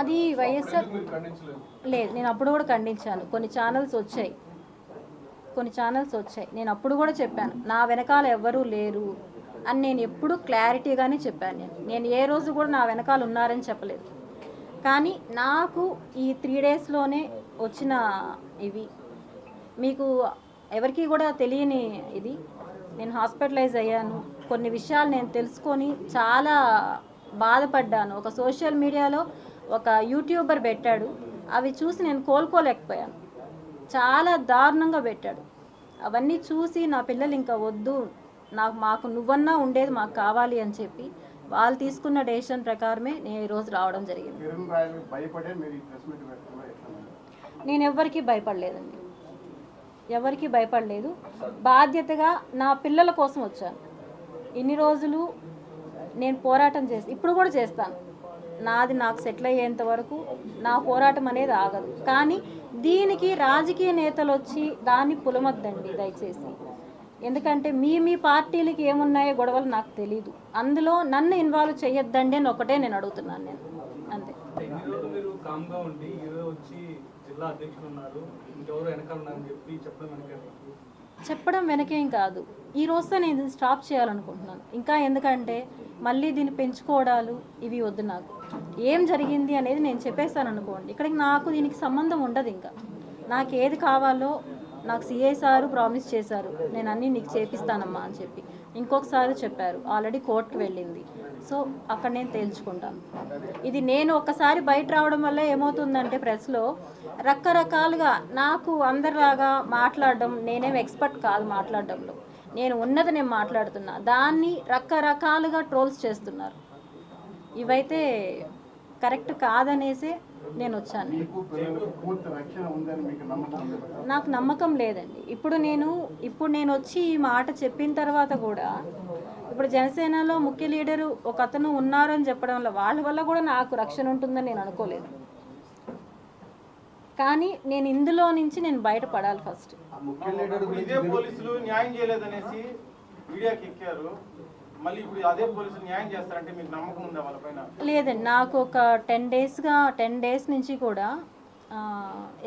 అది వైఎస్ఆర్ లేదు, నేను అప్పుడు కూడా ఖండించాను. కొన్ని ఛానల్స్ వచ్చాయి, నేను అప్పుడు కూడా చెప్పాను నా వెనకాల ఎవ్వరూ లేరు అని. నేను ఎప్పుడు క్లారిటీగానే చెప్పాను. నేను ఏ రోజు కూడా నా వెనకాల ఉన్నారని చెప్పలేదు. కానీ నాకు ఈ 3 డేస్లోనే వచ్చిన ఇవి మీకు ఎవరికి కూడా తెలియని ఇది. నేను హాస్పిటలైజ్ అయ్యాను. కొన్ని విషయాలు నేను తెలుసుకొని చాలా బాధపడ్డాను. ఒక సోషల్ మీడియాలో ఒక యూట్యూబర్ పెట్టాడు, అవి చూసి నేను కోలుకోలేకపోయాను. చాలా దారుణంగా పెట్టాడు. అవన్నీ చూసి నా పిల్లలు ఇంకా వద్దు, మాకు నువ్వన్నా ఉండేది మాకు కావాలి అని చెప్పి వాళ్ళు తీసుకున్న డెసిషన్ ప్రకారమే నేను ఈరోజు రావడం జరిగింది. నేను ఎవరికి భయపడలేదండి, ఎవరికి భయపడలేదు. బాధ్యతగా నా పిల్లల కోసం వచ్చాను. ఇన్ని రోజులు నేను పోరాటం చేసి ఇప్పుడు కూడా చేస్తాను. నాది నాకు సెటిల్ అయ్యేంత వరకు నా పోరాటం అనేది ఆగదు. కానీ దీనికి రాజకీయ నేతలు వచ్చి దాన్ని పులమద్దండి దయచేసి. ఎందుకంటే మీ పార్టీలకి ఏమున్నాయో గొడవలు నాకు తెలీదు. అందులో నన్ను ఇన్వాల్వ్ చేయొద్దండి అని ఒకటే నేను అడుగుతున్నాను. నేను అంతే. చెప్పడం వెనకేం కాదు, ఈ రోజుతో నేను స్టాప్ చేయాలనుకుంటున్నాను. ఇంకా ఎందుకంటే మళ్ళీ దీన్ని పెంచుకోవడాలు ఇవి వద్దు. నాకు ఏం జరిగింది అనేది నేను చెప్పేస్తాను అనుకోండి, ఇక్కడికి నాకు దీనికి సంబంధం ఉండదు. ఇంకా నాకు ఏది కావాలో నాకు సిఐ సారు ప్రామిస్ చేశారు, నేను అన్నీ నీకు చేపిస్తానమ్మా అని చెప్పి. ఇంకొకసారి చెప్పారు, ఆల్రెడీ కోర్టుకు వెళ్ళింది. సో అక్కడ నేను తేల్చుకుంటాను. ఇది నేను ఒక్కసారి బయట రావడం వల్ల ఏమవుతుందంటే ప్రెస్లో రకరకాలుగా నాకు అందరిలాగా మాట్లాడడం, నేనేం ఎక్స్పర్ట్ కాదు మాట్లాడడంలో. నేను ఉన్నది నేను మాట్లాడుతున్నా, దాన్ని రకరకాలుగా ట్రోల్స్ చేస్తున్నారు. ఇవైతే కరెక్ట్ కాదనేసే నేను వచ్చాను. నాకు నమ్మకం లేదండి. ఇప్పుడు నేను వచ్చి ఈ మాట చెప్పిన తర్వాత కూడా ఇప్పుడు జనసేనలో ముఖ్య లీడరు ఒక అతను ఉన్నారని చెప్పడం వల్ల వాళ్ళ వల్ల కూడా నాకు రక్షణ ఉంటుందని నేను అనుకోలేదు. కానీ నేను ఇందులో నుంచి నేను బయటపడాలి ఫస్ట్. పోలీసులు న్యాయం చేయలేదనేసి మీడియాకి ఎక్కారు, మళ్ళీ ఇప్పుడు అదే పోలీసులు న్యాయం చేస్తారంటే మీకు నమ్మకం ఉందా వాళ్ళపైన? లేదండి, నాకు ఒక 10 డేస్ నుంచి కూడా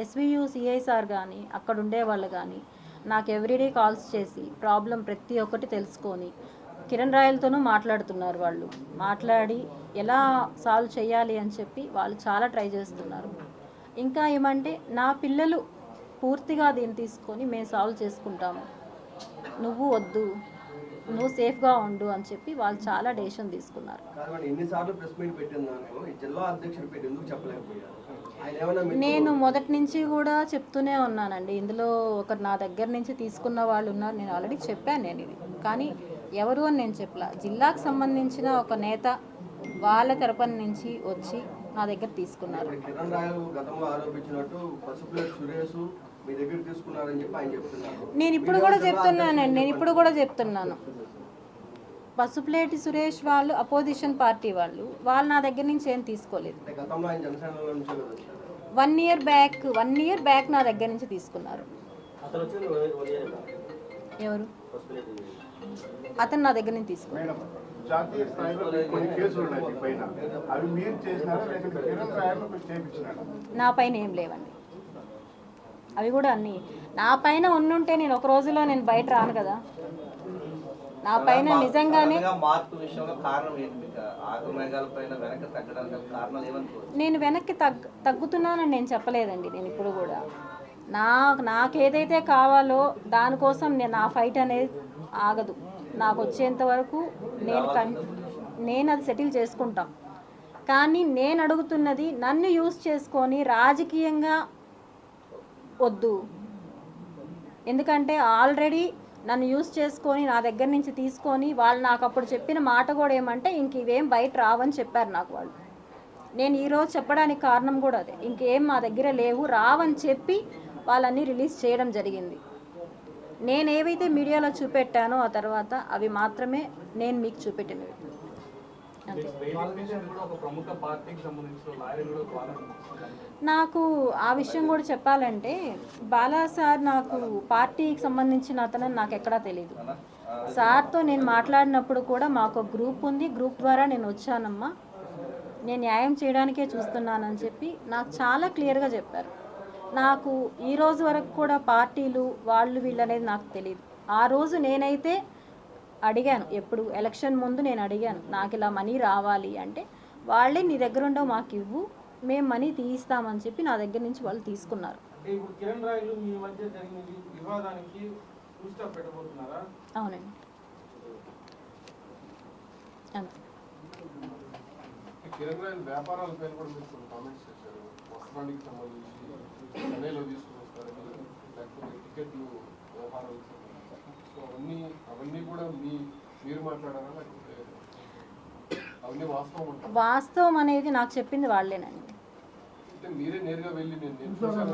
ఎస్వియు సిఐ సార్ కానీ అక్కడ ఉండేవాళ్ళు కానీ నాకు ఎవ్రీడే కాల్స్ చేసి ప్రాబ్లం ప్రతి ఒక్కటి తెలుసుకొని కిరణ్ రాయలతోనూ మాట్లాడుతున్నారు. వాళ్ళు మాట్లాడి ఎలా సాల్వ్ చేయాలి అని చెప్పి వాళ్ళు చాలా ట్రై చేస్తున్నారు. ఇంకా ఏమంటే నా పిల్లలు పూర్తిగా దీన్ని తీసుకొని మేము సాల్వ్ చేసుకుంటాము, నువ్వు వద్దు, నువ్వు సేఫ్గా ఉండు అని చెప్పి వాళ్ళు చాలా డెసిషన్ తీసుకున్నారు. నేను మొదటి నుంచి కూడా చెప్తూనే ఉన్నానండి. ఇందులో ఒకరు నా దగ్గర నుంచి తీసుకున్న వాళ్ళు ఉన్నారు, నేను ఆల్రెడీ చెప్పాను నేను ఇది. కానీ ఎవరు అని నేను చెప్పలా. జిల్లాకు సంబంధించిన ఒక నేత వాళ్ళ తరపున నుంచి వచ్చి నా దగ్గర తీసుకున్నారు. నేను ఇప్పుడు కూడా చెప్తున్నాను, పసుపులేటి సురేష్ వాళ్ళు అపోజిషన్ పార్టీ వాళ్ళు నా దగ్గర నుంచి ఏం తీసుకోలేదు. 1 ఇయర్ బ్యాక్ నా దగ్గర నుంచి తీసుకున్నారు. ఎవరు అతను నా దగ్గర నుంచి తీసుకున్నారు. నా పైన ఏం లేవండి. అవి కూడా అన్నీ నా పైన ఉండుంటే నేను ఒక రోజులో నేను బయట రాను కదా. నా పైన నిజంగానే నేను వెనక్కి తగ్గుతున్నానని నేను చెప్పలేదండి. నేను ఇప్పుడు కూడా నాకేదైతే కావాలో దానికోసం నా ఫైట్ అనేది ఆగదు. నాకు వచ్చేంత వరకు నేను అది సెటిల్ చేసుకుంటాం. కానీ నేను అడుగుతున్నది నన్ను యూజ్ చేసుకొని రాజకీయంగా వద్దు. ఎందుకంటే ఆల్రెడీ నన్ను యూజ్ చేసుకొని నా దగ్గర నుంచి తీసుకొని వాళ్ళు నాకు అప్పుడు చెప్పిన మాట కూడా ఏమంటే ఇంక ఇవేం బయట రావని చెప్పారు నాకు వాళ్ళు. నేను ఈరోజు చెప్పడానికి కారణం కూడా అదే, ఇంకేం మా దగ్గర లేవు రావని చెప్పి వాళ్ళని రిలీజ్ చేయడం జరిగింది. నేను ఏవైతే మీడియాలో చూపెట్టానో ఆ తర్వాత అవి మాత్రమే నేను మీకు చూపెట్టినవి. నాకు ఆ విషయం కూడా చెప్పాలంటే బాలా సార్ నాకు పార్టీకి సంబంధించిన అతనని నాకు ఎక్కడా తెలియదు. సార్తో నేను మాట్లాడినప్పుడు కూడా మాకు గ్రూప్ ఉంది, గ్రూప్ ద్వారా నేను వచ్చానమ్మా, నేను న్యాయం చేయడానికే చూస్తున్నానని చెప్పి నాకు చాలా క్లియర్గా చెప్పారు. నాకు ఈ రోజు వరకు కూడా పార్టీలు వాళ్ళు వీళ్ళు అనేది నాకు తెలియదు. ఆ రోజు నేనైతే అడిగాను, ఎప్పుడు ఎలక్షన్ ముందు నేను అడిగాను, నాకు ఇలా మనీ రావాలి అంటే వాళ్ళే నీ దగ్గర ఉండవు మాకు ఇవ్వు, మేము మనీ తీయిస్తామని చెప్పి నా దగ్గర నుంచి వాళ్ళు తీసుకున్నారు. అంటే ఇప్పుడు కిరణ్ రాయలు మీ మధ్య జరిగిన వివాదానికి ఫుల్ స్టాప్ పెట్టబోతున్నారా? అవునండి, అంతే. కిరణ్ రాయల్ వ్యాపారాల పైన కూడా మీరు కొన్ని కామెంట్స్ చేశారు. వస్త్రానికి సంబంధించి చెన్నైలో తీసుకుని వస్తారని, లేకపోతే టికెట్లు వ్యవహారాలకు సంబంధించి, సో అవన్నీ కూడా మీరు మాట్లాడారా, లేకపోతే అవన్నీ వాస్తవం అంటారా? వాస్తవం అనేది నాకు చెప్పింది వాళ్ళేనండి. అంటే మీరే నేరుగా వెళ్ళి నేను చూశాను